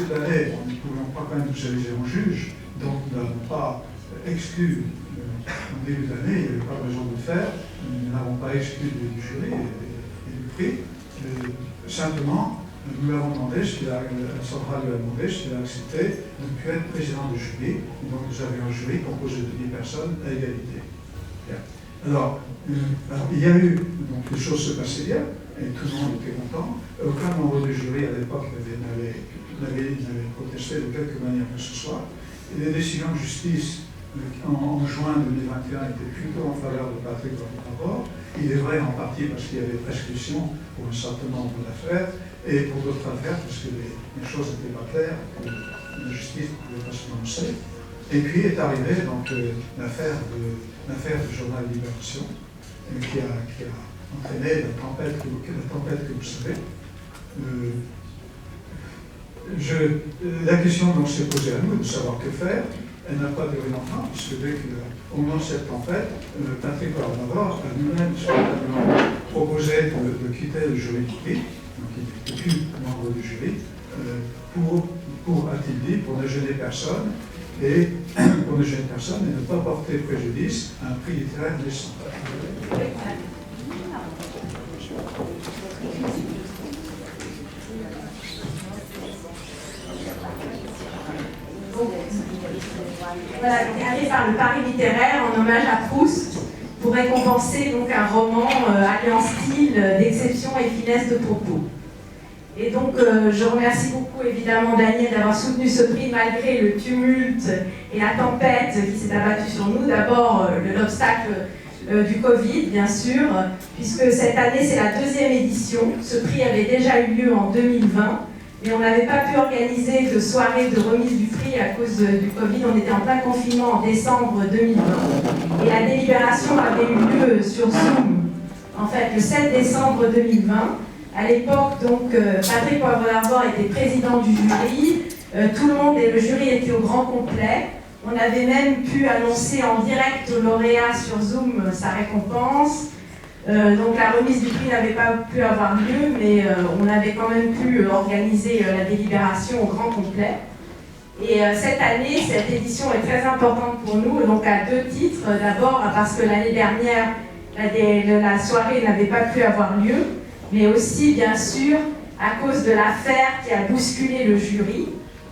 début de l'année, nous ne pouvions pas quand même nous ériger en juge, donc nous n'avons pas exclu, en début de l'année, il n'y avait pas de raison de le faire, nous n'avons pas exclu du jury et du prix. Simplement, nous lui avons demandé, Sandra lui a demandé ce qu'il a accepté de ne plus être président du jury. Donc nous avions un jury composé de 10 personnes à égalité. Bien. Alors, il y a eu, donc les choses se passaient bien, et tout le monde était content. Aucun membre du jury à l'époque n'avait protesté de quelque manière que ce soit. Et les décisions de justice en juin 2021 étaient plutôt en faveur de Patrick Poivre. Il est vrai en partie parce qu'il y avait prescription pour un certain nombre d'affaires, et pour d'autres affaires parce que les choses n'étaient pas claires, que la justice ne pouvait pas se prononcer. Et puis est arrivée donc l'affaire du journal Libération, qui a entraîné la tempête que vous savez. La question donc s'est posée à nous de savoir que faire. Elle n'a pas duré longtemps, puisque dès qu'au moment de cette tempête, Patrick Poivre a lui-même proposé de quitter le jury du prix, donc il n'était plus membre du jury, a-t-il dit, pour ne gêner personne, et ne pas porter préjudice à un prix littéraire décent. Voilà, créé par le Paris littéraire en hommage à Proust pour récompenser donc un roman alliant style d'exception et finesse de propos. Et donc je remercie beaucoup évidemment Daniel d'avoir soutenu ce prix malgré le tumulte et la tempête qui s'est abattue sur nous. D'abord l'obstacle du Covid bien sûr, puisque cette année c'est la 2e édition. Ce prix avait déjà eu lieu en 2020. Mais on n'avait pas pu organiser de soirée de remise du prix à cause du Covid. On était en plein confinement en décembre 2020. Et la délibération avait eu lieu sur Zoom, en fait, le 7 décembre 2020. À l'époque, donc, Patrick Poivre d'Arvor était président du jury. Tout le monde et le jury étaient au grand complet. On avait même pu annoncer en direct au lauréat sur Zoom sa récompense. Donc la remise du prix n'avait pas pu avoir lieu, mais on avait quand même pu organiser la délibération au grand complet. Et cette année, cette édition est très importante pour nous, donc à 2 titres. D'abord parce que l'année dernière, la soirée n'avait pas pu avoir lieu, mais aussi bien sûr à cause de l'affaire qui a bousculé le jury,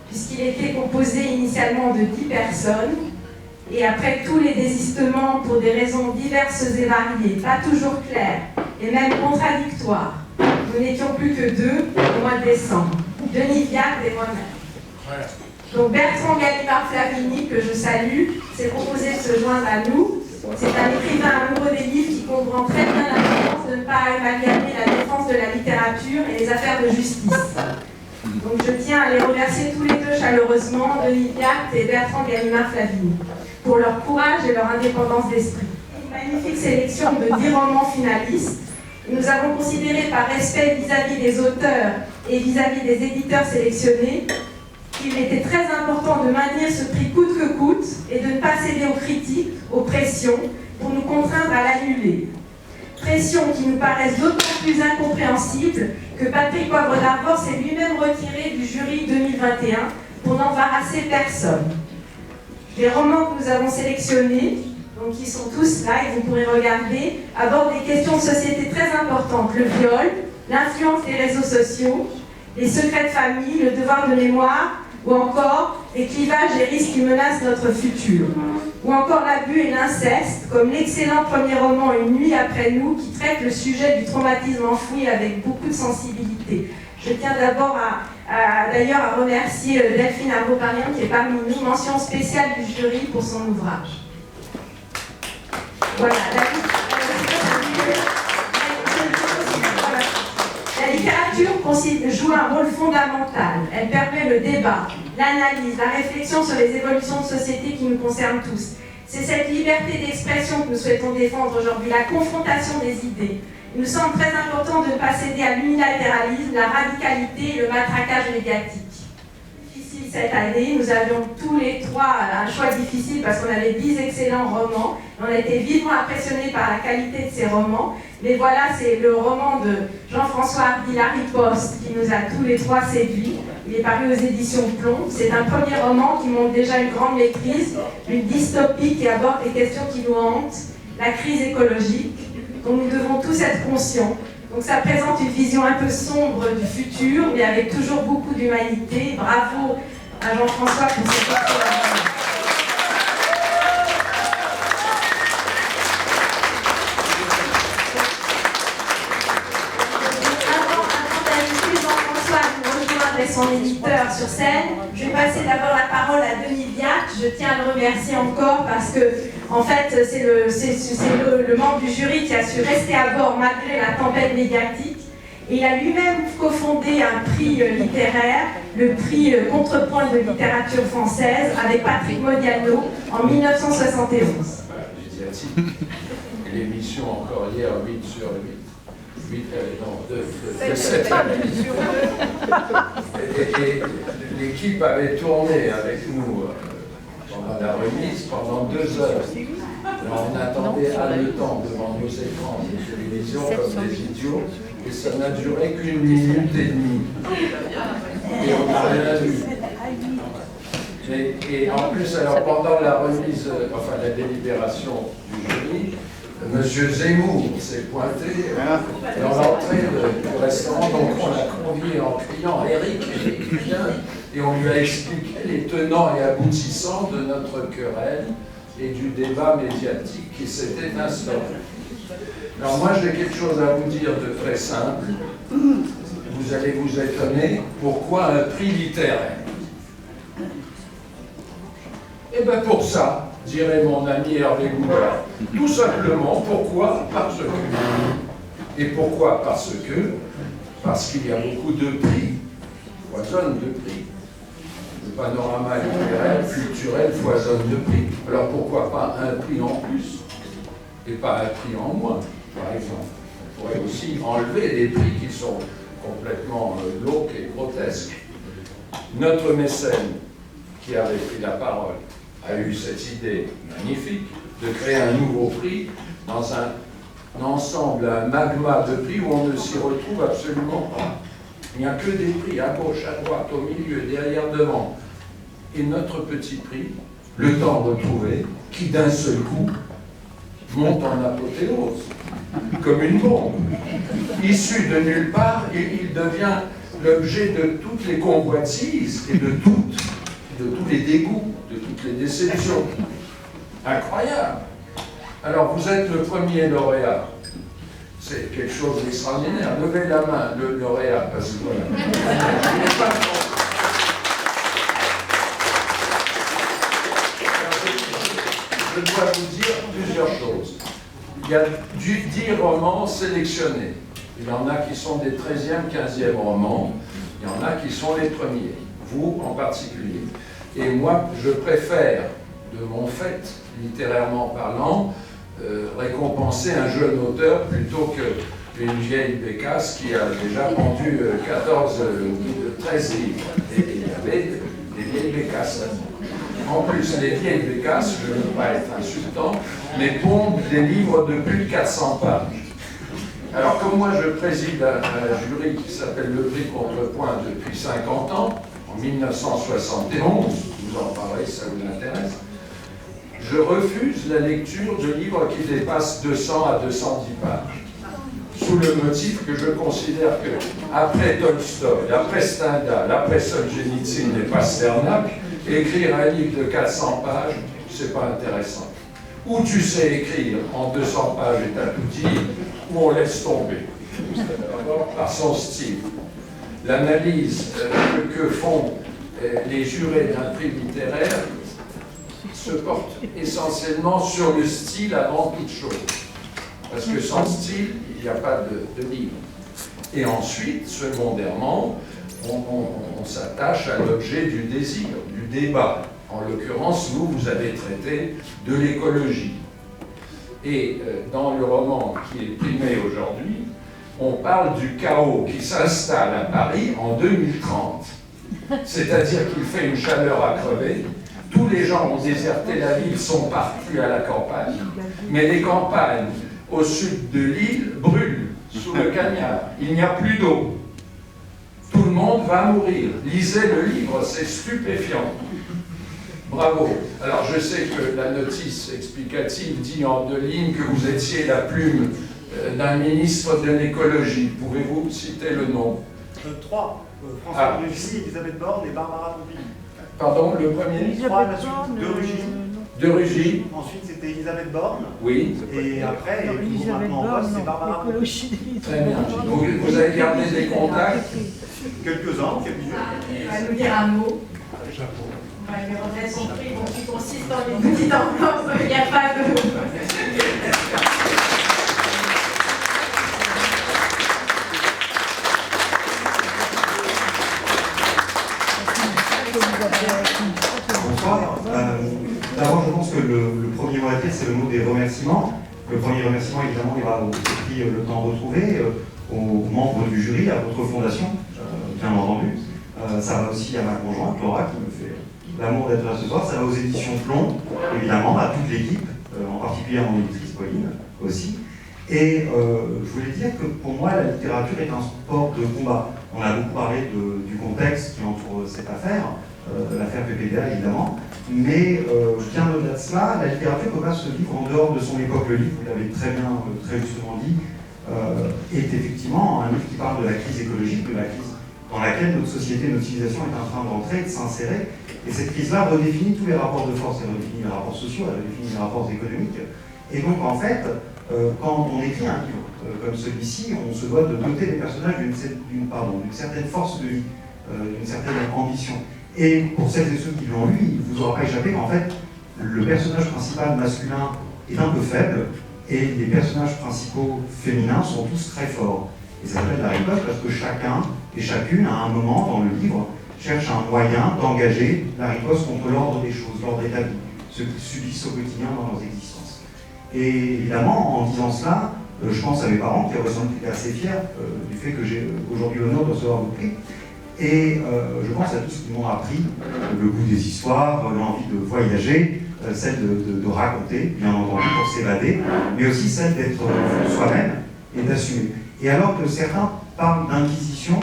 puisqu'il était composé initialement de 10 personnes. Et après tous les désistements pour des raisons diverses et variées, pas toujours claires, et même contradictoires, nous n'étions plus que 2 au mois de décembre, Denis Viard et moi-même. Donc Bertrand Gallimard-Flavigny, que je salue, s'est proposé de se joindre à nous. C'est un écrivain amoureux des livres qui comprend très bien l'importance de ne pas amalgamer la défense de la littérature et les affaires de justice. Donc je tiens à les remercier tous les 2 chaleureusement, Denis Viard et Bertrand Gallimard-Flavigny, pour leur courage et leur indépendance d'esprit. Une magnifique sélection de 10 romans finalistes. Nous avons considéré par respect vis-à-vis des auteurs et vis-à-vis des éditeurs sélectionnés qu'il était très important de maintenir ce prix coûte que coûte et de ne pas céder aux critiques, aux pressions, pour nous contraindre à l'annuler. Pressions qui nous paraissent d'autant plus incompréhensibles que Patrick Poivre d'Arvor s'est lui-même retiré du jury 2021 pour n'embarrasser personne. Les romans que nous avons sélectionnés, donc qui sont tous là et vous pourrez regarder, abordent des questions de société très importantes: le viol, l'influence des réseaux sociaux, les secrets de famille, le devoir de mémoire, ou encore les clivages et risques qui menacent notre futur, ou encore l'abus et l'inceste, comme l'excellent premier roman Une nuit après nous, qui traite le sujet du traumatisme enfoui avec beaucoup de sensibilité. Je tiens d'abord d'ailleurs à remercier Delphine Arboparian qui est parmi nous, mention spéciale du jury pour son ouvrage. Voilà, la littérature joue un rôle fondamental. Elle permet le débat, l'analyse, la réflexion sur les évolutions de société qui nous concernent tous. C'est cette liberté d'expression que nous souhaitons défendre aujourd'hui, la confrontation des idées. Il nous semble très important de ne pas céder à l'unilatéralisme, la radicalité et le matraquage médiatique. Difficile cette année, nous avions tous les 3 un choix difficile parce qu'on avait 10 excellents romans. On a été vivement impressionnés par la qualité de ces romans. Mais voilà, c'est le roman de Jean-François Hardy, La Riposte, qui nous a tous les 3 séduits. Il est paru aux éditions Plomb. C'est un premier roman qui montre déjà une grande maîtrise, une dystopie qui aborde les questions qui nous hantent, la crise écologique, dont nous devons tous être conscients. Donc ça présente une vision un peu sombre du futur, mais avec toujours beaucoup d'humanité. Bravo à Jean-François pour cette exploration. Son éditeur sur scène. Je vais passer d'abord la parole à Denis Viac. Je tiens à le remercier encore parce que, en fait, c'est le membre du jury qui a su rester à bord malgré la tempête médiatique. Et il a lui-même cofondé un prix littéraire, le prix Contrepoint de littérature française, avec Patrick Modiano en 1971. L'émission encore hier, 8 sur 8. 7 et l'équipe avait tourné avec nous pendant la remise pendant 2 heures. Alors on attendait haletant devant nos écrans de télévision comme des idiots et ça n'a duré qu'1 minute et demie. Et on n'a rien vu. Et en plus, alors pendant la remise, enfin la délibération du jury, Monsieur Zemmour s'est pointé dans l'entrée du restaurant, donc on l'a convié en criant « Eric, viens !» et on lui a expliqué les tenants et aboutissants de notre querelle et du débat médiatique qui s'était instauré. Alors moi j'ai quelque chose à vous dire de très simple. Vous allez vous étonner, pourquoi un prix littéraire? Eh bien pour ça, dirait mon ami Hervé Goubert. Tout simplement, pourquoi? Parce que. Et pourquoi? Parce qu'il y a beaucoup de prix, foisonne de prix. Le panorama littéraire, culturel foisonne de prix. Alors pourquoi pas un prix en plus et pas un prix en moins, par exemple? On pourrait aussi enlever des prix qui sont complètement glauques et grotesques. Notre mécène, qui avait pris la parole, a eu cette idée magnifique de créer un nouveau prix dans un ensemble, un magma de prix où on ne s'y retrouve absolument pas. Il n'y a que des prix à gauche, à droite, au milieu, derrière, devant. Et notre petit prix, le temps retrouvé, qui d'un seul coup monte en apothéose, comme une bombe. Issu de nulle part, il devient l'objet de toutes les convoitises et de tous les dégoûts, de toutes les déceptions. Incroyable. Alors, vous êtes le premier lauréat. C'est quelque chose d'extraordinaire. Levez la main, le lauréat, parce que voilà. Je dois vous dire plusieurs choses. Il y a 10 romans sélectionnés. Il y en a qui sont des 13e, 15e romans. Il y en a qui sont les premiers. Vous en particulier. Et moi, je préfère, de mon fait, littérairement parlant, récompenser un jeune auteur plutôt qu'une vieille bécasse qui a déjà vendu 13 livres. Et il y avait des vieilles bécasses. En plus, les vieilles bécasses, je ne veux pas être insultant, mais pondent des livres de plus de 400 pages. Alors, comme moi, je préside un jury qui s'appelle le prix Contrepoint depuis 50 ans, en 1971, vous en parlerez si ça vous intéresse, je refuse la lecture de livres qui dépassent 200 à 210 pages, sous le motif que je considère que, après Tolstoï, après Stendhal, après Solzhenitsyn et Pasternak, écrire un livre de 400 pages, c'est pas intéressant. Ou tu sais écrire en 200 pages et t'as tout dit, ou on laisse tomber, par son style. L'analyse que font les jurés d'un prix littéraire se porte essentiellement sur le style avant toute chose. Parce que sans style, il n'y a pas de livre. Et ensuite, secondairement, on s'attache à l'objet du désir, du débat. En l'occurrence, vous avez traité de l'écologie. Et dans le roman qui est primé aujourd'hui, on parle du chaos qui s'installe à Paris en 2030. C'est-à-dire qu'il fait une chaleur à crever, tous les gens ont déserté la ville, sont partis à la campagne, mais les campagnes au sud de l'île brûlent sous le cagnard. Il n'y a plus d'eau. Tout tout le monde va mourir. Lisez le livre, c'est stupéfiant. Bravo. Alors, je sais que la notice explicative dit en 2 lignes que vous étiez la plume d'un ministre de l'écologie. Pouvez-vous citer le nom? 3. François de Rugy, Elisabeth Borne et Barbara Pompili. Pardon, le premier? 3 la suite. De Rugy. De Rugy. Ensuite, c'était Elisabeth Borne. Oui. Et après, et toujours maintenant en poste, c'est Barbara Pompili. Très bien. Vous avez gardé des contacts? Quelques-uns, quelques-uns. Il va nous dire un mot. Chapeau. On va lui remettre son prix, donc qui consiste en une petite enveloppe, il n'y a pas de... Bonsoir. D'abord, je pense que le premier mot à dire, c'est le mot des remerciements. Le premier remerciement, évidemment, il va au prix Le Temps Retrouvé, aux membres du jury, à votre fondation, bien entendu. Ça va aussi à ma conjointe, Laura, qui me fait l'amour d'être là ce soir. Ça va aux éditions Plomb, évidemment, à toute l'équipe, en particulier à mon éditrice Pauline aussi. Et je voulais dire que pour moi, la littérature est un sport de combat. On a beaucoup parlé du contexte qui entoure cette affaire, l'affaire PPDA évidemment, mais bien au-delà de cela, la littérature ne peut pas se vivre en dehors de son époque. Le livre, vous l'avez très bien, très justement dit, est effectivement un livre qui parle de la crise écologique, de la crise dans laquelle notre société, notre civilisation est en train d'entrer, de s'insérer. Et cette crise-là redéfinit tous les rapports de force, elle redéfinit les rapports sociaux, elle redéfinit les rapports économiques. Et donc en fait, quand on écrit un livre comme celui-ci, on se doit de doter les personnages d'une certaine force de vie, d'une certaine ambition. Et pour celles et ceux qui l'ont lu, il ne vous aura pas échappé qu'en fait, le personnage principal masculin est un peu faible, et les personnages principaux féminins sont tous très forts. Et ça s'appelle la riposte parce que chacun et chacune, à un moment dans le livre, cherche un moyen d'engager la riposte contre l'ordre des choses, l'ordre établi, ce qu'ils subissent au quotidien dans leurs existences. Et évidemment, en disant cela, je pense à mes parents qui auraient sans doute été assez fiers du fait que j'ai aujourd'hui l'honneur de recevoir votre prix. Et je pense à tous ceux qui m'ont appris le goût des histoires, l'envie de voyager, celle de raconter, bien entendu, pour s'évader, mais aussi celle d'être soi-même et d'assumer. Et alors que certains parlent d'inquisition,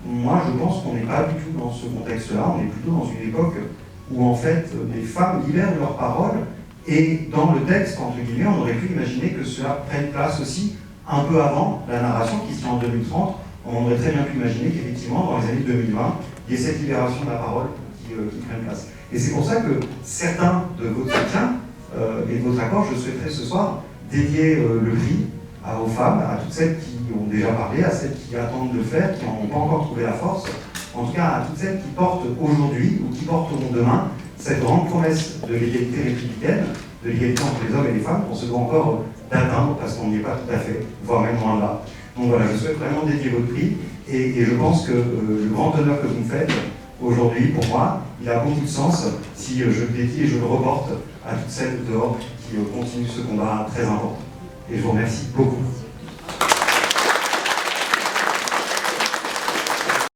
moi je pense qu'on n'est pas du tout dans ce contexte-là, on est plutôt dans une époque où en fait les femmes libèrent leurs paroles, et dans le texte, entre guillemets, on aurait pu imaginer que cela prenne place aussi un peu avant la narration qui se fait en 2030. On aurait très bien pu imaginer qu'effectivement, dans les années 2020, il y ait cette libération de la parole qui prenne place. Et c'est pour ça que certains de votre soutien et de votre accord, je souhaiterais ce soir dédier le prix aux femmes, à toutes celles qui ont déjà parlé, à celles qui attendent de le faire, qui n'ont pas encore trouvé la force, en tout cas à toutes celles qui portent aujourd'hui ou qui porteront demain cette grande promesse de l'égalité républicaine, de l'égalité entre les hommes et les femmes, qu'on se doit encore d'atteindre, parce qu'on n'y est pas tout à fait, voire même loin de là. Donc voilà, je souhaite vraiment dédier votre prix, et je pense que le grand honneur que vous me faites aujourd'hui, pour moi, il a beaucoup de sens si je le dédie et je le reporte à toutes celles dehors qui continuent ce combat très important. Et je vous remercie beaucoup.